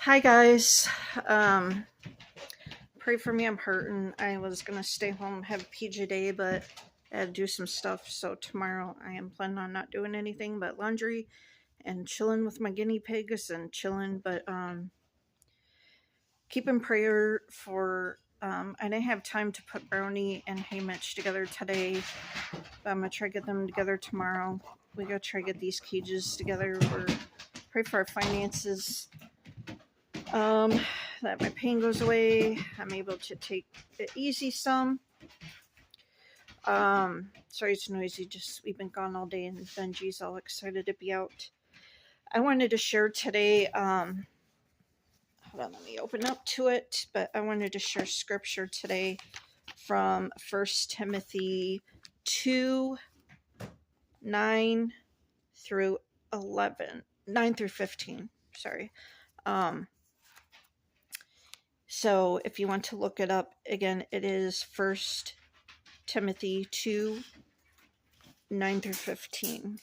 Hi guys. Um, Pray for me. I'm hurting. I was gonna stay home, have a PJ day, but I had to do some stuff. So tomorrow I am planning on not doing anything but laundry and chilling with my guinea pigs and chilling. But keep in prayer for. I didn't have time to put Brownie and Hey Mitch together today. But I'm gonna try to get them together tomorrow. We gotta try to get these cages together. We're pray for our finances. Um, that my pain goes away. I'm able to take it easy some. Sorry it's noisy, just we've been gone all day and Benji's all excited to be out. I wanted to share today, hold on, let me open up to it, but I wanted to share scripture today from 1 Timothy 2, 9 through 11, 9 through 15, sorry. So if you want to look it up, again, it is 1 Timothy 2, 9 through 15.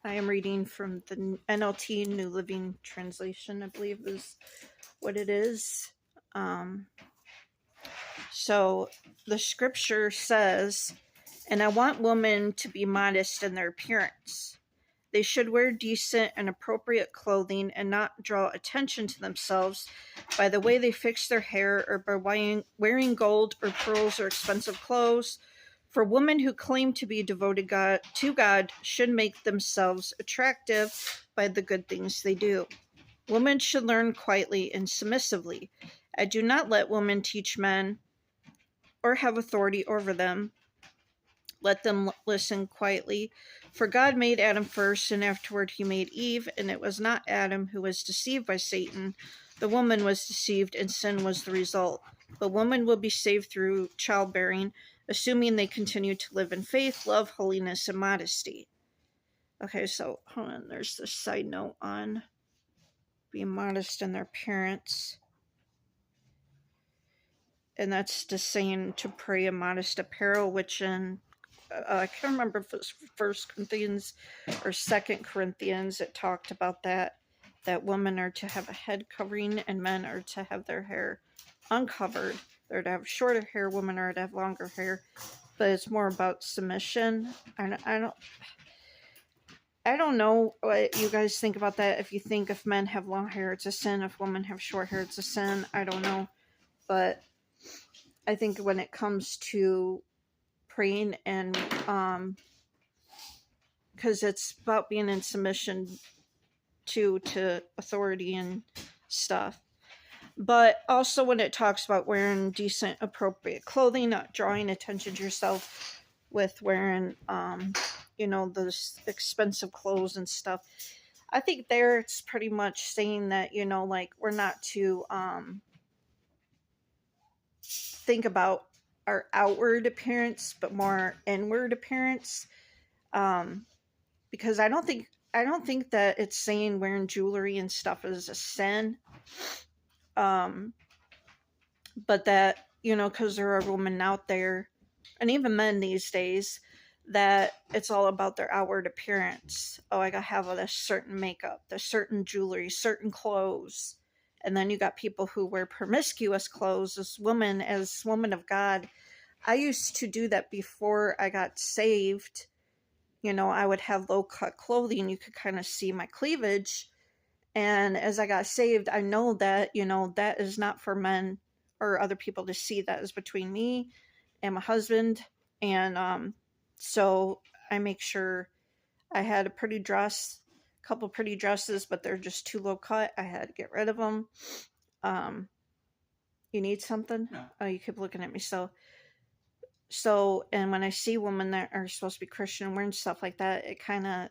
I am reading from the NLT New Living Translation, I believe is what it is. So the scripture says, "And I want women to be modest in their appearance. They should wear decent and appropriate clothing and not draw attention to themselves by the way they fix their hair or by wearing gold or pearls or expensive clothes. For women who claim to be devoted to God should make themselves attractive by the good things they do. Women should learn quietly and submissively. And do not let women teach men or have authority over them. Let them listen quietly. For God made Adam first, and afterward he made Eve, and it was not Adam who was deceived by Satan. The woman was deceived, and sin was the result. But woman will be saved through childbearing, assuming they continue to live in faith, love, holiness, and modesty." Okay, so hold on. There's this side note on being modest in their appearance. And that's just saying to pray a modest apparel, which in I can't remember if it's 1 Corinthians or 2 Corinthians, it talked about that women are to have a head covering and men are to have their hair uncovered. They're to have shorter hair, women are to have longer hair, but it's more about submission. I don't know what you guys think about that. If you think if men have long hair, it's a sin. If women have short hair, it's a sin. I don't know. But I think when it comes to praying and because it's about being in submission to authority and stuff, but also when it talks about wearing decent appropriate clothing, not drawing attention to yourself with wearing those expensive clothes and stuff. I think there it's pretty much saying that like we're not to think about our outward appearance but more inward appearance, because I don't think that it's saying wearing jewelry and stuff is a sin, but that because there are women out there and even men these days that it's all about their outward appearance. Oh, I gotta have a certain makeup, the certain jewelry, certain clothes. And then you got people who wear promiscuous clothes as women of God. I used to do that before I got saved. I would have low cut clothing. You could kind of see my cleavage. And as I got saved, I know that, that is not for men or other people to see. That is between me and my husband. And so I make sure I had a pretty dress, a couple pretty dresses, but they're just too low cut. I had to get rid of them. You need something? No. Oh, you keep looking at me. And when I see women that are supposed to be Christian wearing stuff like that, it kind of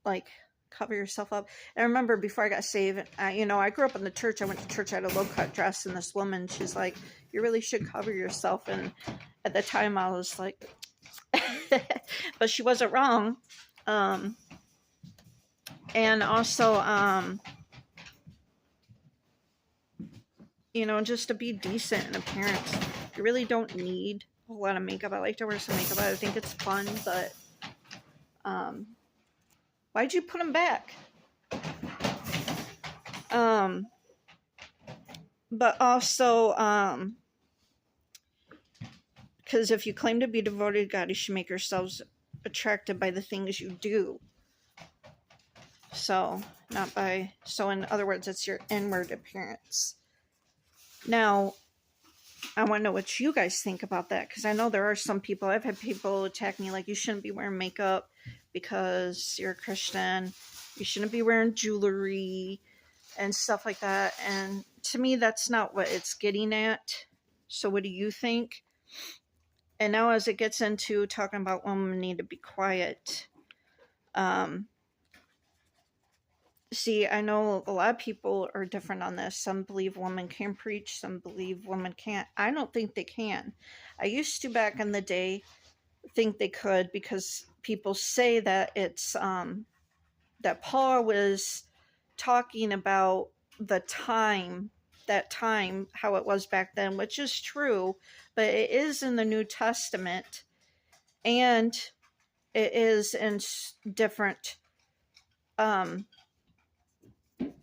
like cover yourself up. And I remember before I got saved, I grew up in the church. I went to church, I had a low cut dress, and this woman, she's like, "You really should cover yourself." And at the time I was like, but she wasn't wrong. And also, just to be decent in appearance. You really don't need a lot of makeup. I like to wear some makeup. I think it's fun, but why'd you put them back? but also, because if you claim to be devoted to God, you should make yourselves attracted by the things you do. So, not by, so in other words, it's your inward appearance. Now, I want to know what you guys think about that, because I know there are some people, I've had people attack me like, you shouldn't be wearing makeup because you're a Christian, you shouldn't be wearing jewelry and stuff like that. And to me, that's not what it's getting at. So what do you think? And now as it gets into talking about women need to be quiet, see, I know a lot of people are different on this. Some believe women can preach, some believe women can't. I don't think they can. I used to, back in the day, think they could, because people say that it's that Paul was talking about the time, that time, how it was back then, which is true, but it is in the New Testament, and it is in different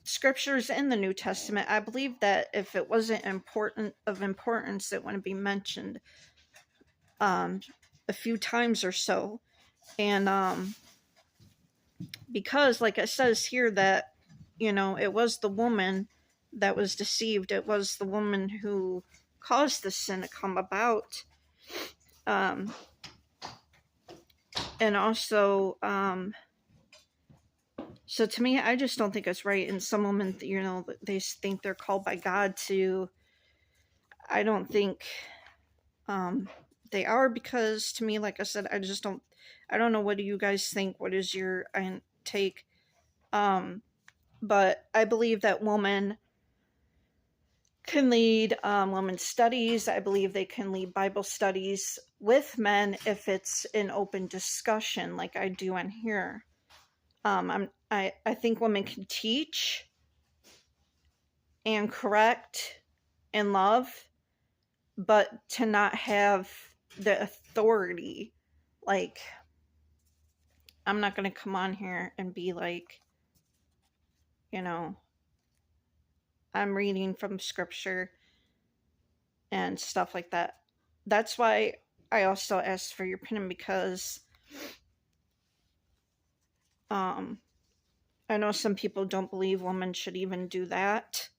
scriptures in the New Testament. I believe that if it wasn't importance, it wouldn't be mentioned a few times or so. And because, like it says here, that, it was the woman that was deceived. It was the woman who caused the sin to come about. And also, so to me, I just don't think it's right. And some women, they think they're called by God to, I don't think they are, because to me, like I said, I don't know. What do you guys think? What is your take? But I believe that women can lead women's studies. I believe they can lead Bible studies with men if it's an open discussion, like I do in here. I think women can teach and correct and love, but to not have the authority. Like, I'm not going to come on here and be like, I'm reading from scripture and stuff like that. That's why I also asked for your opinion, because I know some people don't believe women should even do that.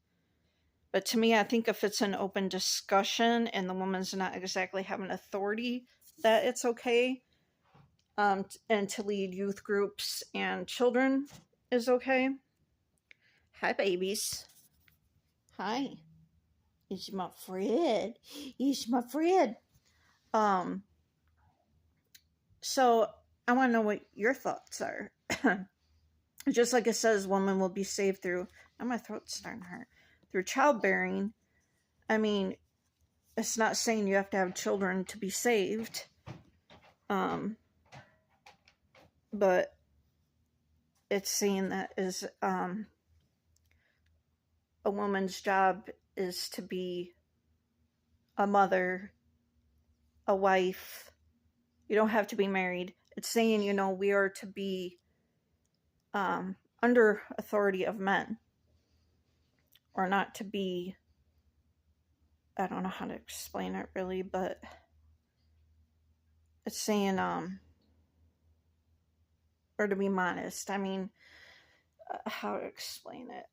But to me, I think if it's an open discussion and the woman's not exactly having authority, that it's okay. And to lead youth groups and children is okay. Hi, babies. Hi. It's my friend. It's my friend. So I want to know what your thoughts are. Just like it says, women will be saved through, now my throat's starting to hurt, through childbearing. I mean, it's not saying you have to have children to be saved. But it's saying that is a woman's job is to be a mother, a wife. You don't have to be married. It's saying, we are to be under authority of men, or not to be, I don't know how to explain it really, but it's saying, or to be modest. I mean, how to explain it?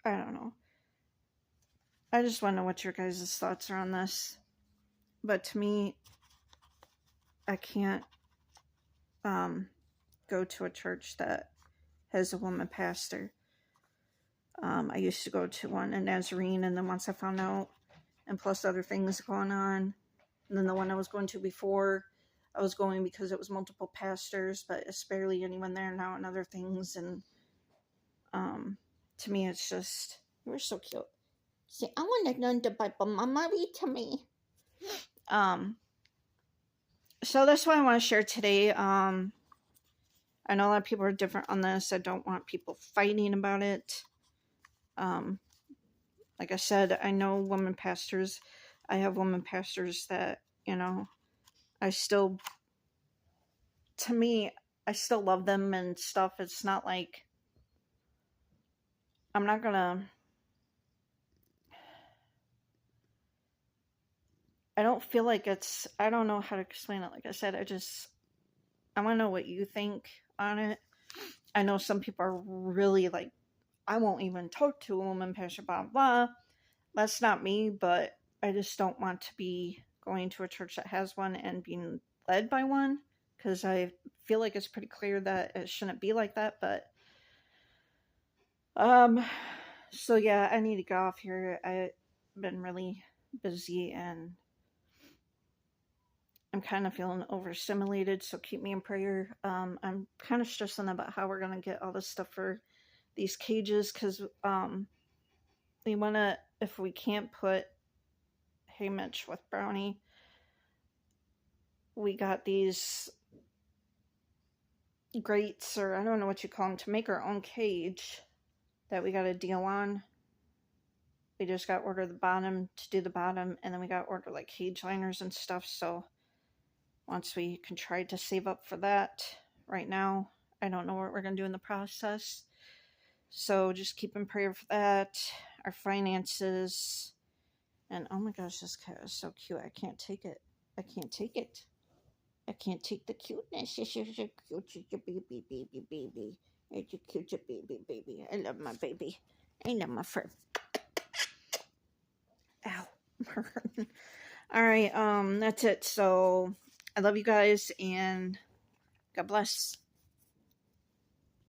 I don't know. I just want to know what your guys' thoughts are on this. But to me, I can't go to a church that has a woman pastor. I used to go to one in Nazarene, and then once I found out, and plus other things going on, and then the one I was going to before, I was going because it was multiple pastors, but it's barely anyone there now, and other things. And to me, it's just, you're so cute. See, I want to learn the Bible. Mama, read to me. So that's what I want to share today. I know a lot of people are different on this. I don't want people fighting about it. Like I said, I know women pastors. I have women pastors that, I still, to me, I still love them and stuff. It's not like, I'm not gonna I don't feel like it's, I don't know how to explain it. Like I said, I want to know what you think on it. I know some people are really like, I won't even talk to a woman, pastor, blah, blah. That's not me, but I just don't want to be going to a church that has one and being led by one, because I feel like it's pretty clear that it shouldn't be like that. But um so yeah, I need to get off here. I've been really busy and I'm kind of feeling overstimulated, so keep me in prayer. I'm kind of stressing about how we're gonna get all this stuff for these cages, because we want to, if we can't put Hey Mitch with Brownie, we got these grates, or I don't know what you call them, to make our own cage that we got a deal on. We just got order the bottom to do the bottom, and then we got order like cage liners and stuff. So once we can try to save up for that, right now I don't know what we're gonna do in the process. So just keep in prayer for that, our finances, and oh my gosh, this cat is so cute. I can't take it. I can't take it. I can't take the cuteness. You're so cute, your baby, baby, baby. You're cute, your baby, baby. I love my baby. I love my fur. Ow. All right, that's it. So I love you guys and God bless.